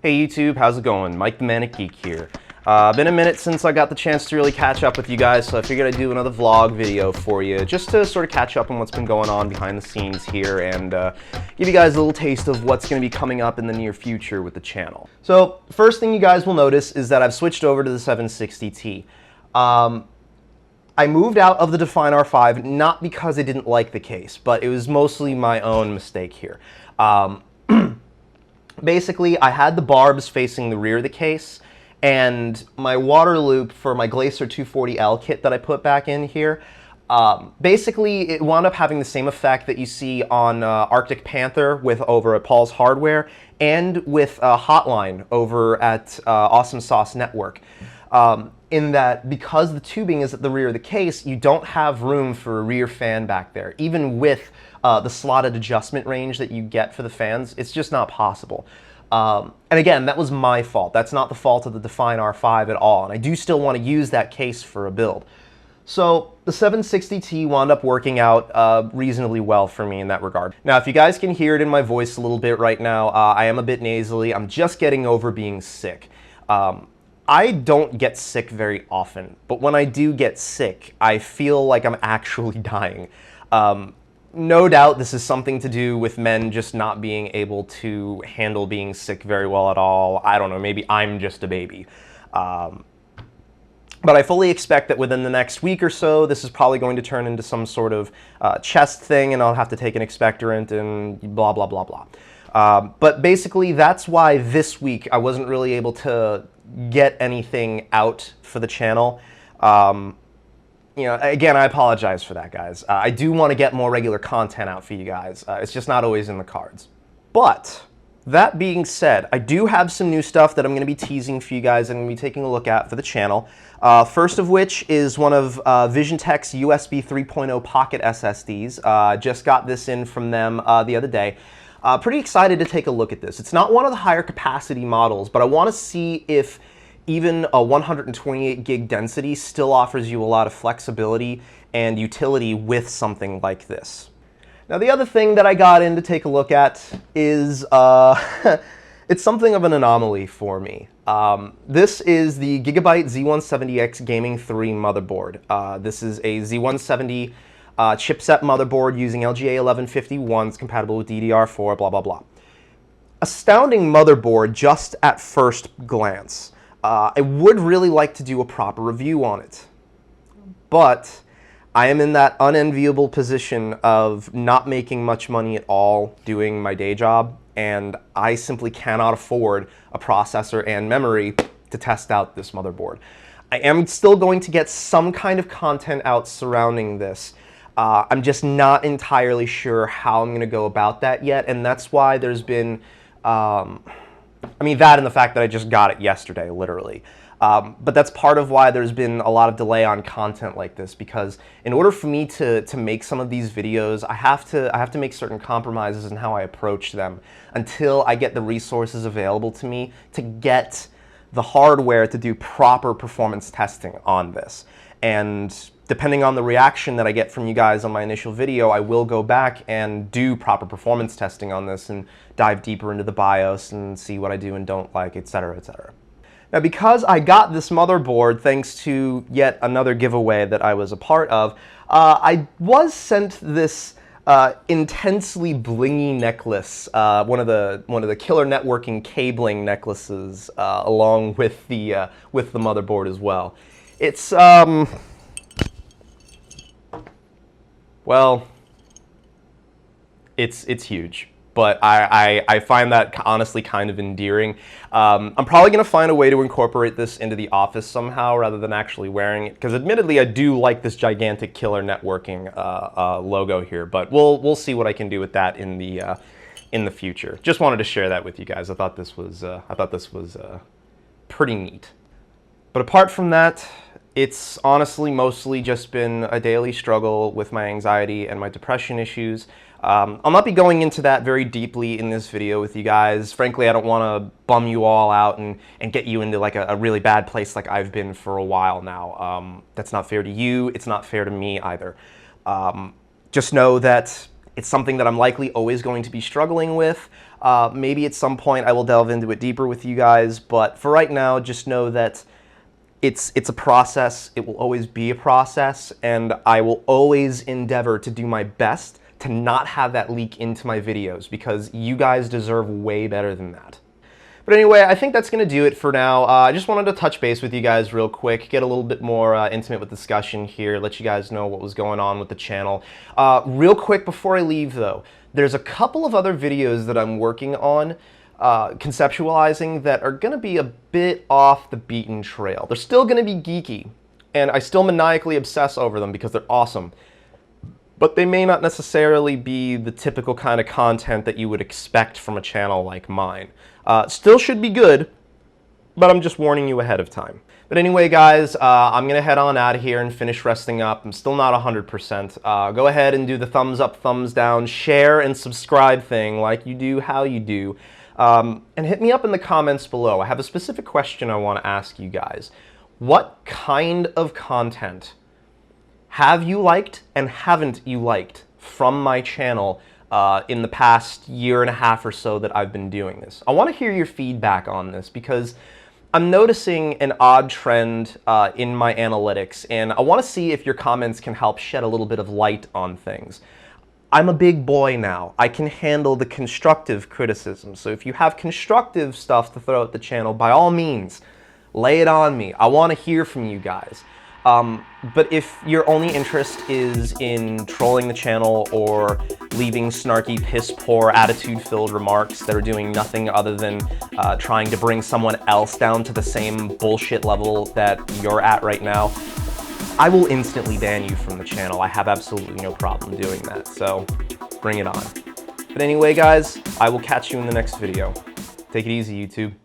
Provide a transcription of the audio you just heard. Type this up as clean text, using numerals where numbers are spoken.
Hey YouTube, how's it going? Mike the Manic Geek here. Been a minute since I got the chance to really catch up with you guys, so I figured I'd do another vlog video for you, just to sort of catch up on what's been going on behind the scenes here and give you guys a little taste of what's going to be coming up in the near future with the channel. So, first thing you guys will notice is that I've switched over to the 760T. I moved out of the Define R5 not because I didn't like the case, but it was mostly my own mistake here. Basically, I had the barbs facing the rear of the case, and my water loop for my Glacier 240L kit that I put back in here, basically it wound up having the same effect that you see on Arctic Panther over at Paul's Hardware and with Hotline over at Awesome Sauce Network. In that, because the tubing is at the rear of the case, you don't have room for a rear fan back there. Even with the slotted adjustment range that you get for the fans, it's just not possible. And again, that was my fault. That's not the fault of the Define R5 at all, and I do still want to use that case for a build. So the 760T wound up working out reasonably well for me in that regard. Now, if you guys can hear it in my voice a little bit right now, I am a bit nasally. I'm just getting over being sick. I don't get sick very often, but when I do get sick, I feel like I'm actually dying. No doubt this is something to do with men just not being able to handle being sick very well at all. I don't know, maybe I'm just a baby. But I fully expect that within the next week or so, this is probably going to turn into some sort of chest thing, and I'll have to take an expectorant and blah, blah, blah, blah. But basically, that's why this week I wasn't really able to get anything out for the channel. You know, again, I apologize for that, guys. I do want to get more regular content out for you guys. It's just not always in the cards. But that being said, I do have some new stuff that I'm going to be teasing for you guys and I'm going to be taking a look at for the channel. First of which is one of VisionTech's USB 3.0 Pocket SSDs. Just got this in from them the other day. Pretty excited to take a look at this. It's not one of the higher capacity models, but I want to see if even a 128 gig density still offers you a lot of flexibility and utility with something like this. Now, the other thing that I got in to take a look at is it's something of an anomaly for me. This is the Gigabyte Z170X Gaming 3 motherboard. This is a Z170 chipset motherboard using LGA 1151s, compatible with DDR4, blah, blah, blah. Astounding motherboard just at first glance. I would really like to do a proper review on it, but I am in that unenviable position of not making much money at all doing my day job, and I simply cannot afford a processor and memory to test out this motherboard. I am still going to get some kind of content out surrounding this. I'm just not entirely sure how I'm going to go about that yet, and that's why there's been, I mean, that and the fact that I just got it yesterday, literally. But that's part of why there's been a lot of delay on content like this, because in order for me to make some of these videos, I have to make certain compromises in how I approach them until I get the resources available to me to get the hardware to do proper performance testing on this. And depending on the reaction that I get from you guys on my initial video, I will go back and do proper performance testing on this and dive deeper into the BIOS and see what I do and don't like, etc., etc. Now, because I got this motherboard thanks to yet another giveaway that I was a part of, I was sent this intensely blingy necklace, one of the killer networking cabling necklaces, along with the motherboard as well. It's well, it's huge, but I find that honestly kind of endearing. I'm probably going to find a way to incorporate this into the office somehow rather than actually wearing it, because admittedly I do like this gigantic killer networking logo here, but we'll see what I can do with that in the future. Just wanted to share that with you guys. I thought this was pretty neat. But apart from that, it's honestly mostly just been a daily struggle with my anxiety and my depression issues. I'll not be going into that very deeply in this video with you guys. Frankly, I don't want to bum you all out and get you into like a really bad place like I've been for a while now. That's not fair to you. It's not fair to me either. Just know that It's something that I'm likely always going to be struggling with. Maybe at some point I will delve into it deeper with you guys, but for right now, just know that it's a process. It will always be a process, and I will always endeavor to do my best to not have that leak into my videos, because you guys deserve way better than that. But anyway, I think that's going to do it for now. I just wanted to touch base with you guys real quick, get a little bit more intimate with discussion here, let you guys know what was going on with the channel. Real quick before I leave though, there's a couple of other videos that I'm working on, conceptualizing, that are going to be a bit off the beaten trail. They're still going to be geeky, and I still maniacally obsess over them because they're awesome. But they may not necessarily be the typical kind of content that you would expect from a channel like mine. Still should be good, but I'm just warning you ahead of time. But anyway, guys, I'm going to head on out of here and finish resting up. I'm still not 100%. Go ahead and do the thumbs up, thumbs down, share, and subscribe thing like you do, how you do. And hit me up in the comments below. I have a specific question I want to ask you guys. What kind of content have you liked and haven't you liked from my channel in the past year and a half or so that I've been doing this? I want to hear your feedback on this, because I'm noticing an odd trend in my analytics, and I want to see if your comments can help shed a little bit of light on things. I'm a big boy now. I can handle the constructive criticism. So if you have constructive stuff to throw at the channel, by all means, lay it on me. I want to hear from you guys. But if your only interest is in trolling the channel or leaving snarky, piss-poor, attitude-filled remarks that are doing nothing other than trying to bring someone else down to the same bullshit level that you're at right now, I will instantly ban you from the channel. I have absolutely no problem doing that, so bring it on. But anyway, guys, I will catch you in the next video. Take it easy, YouTube.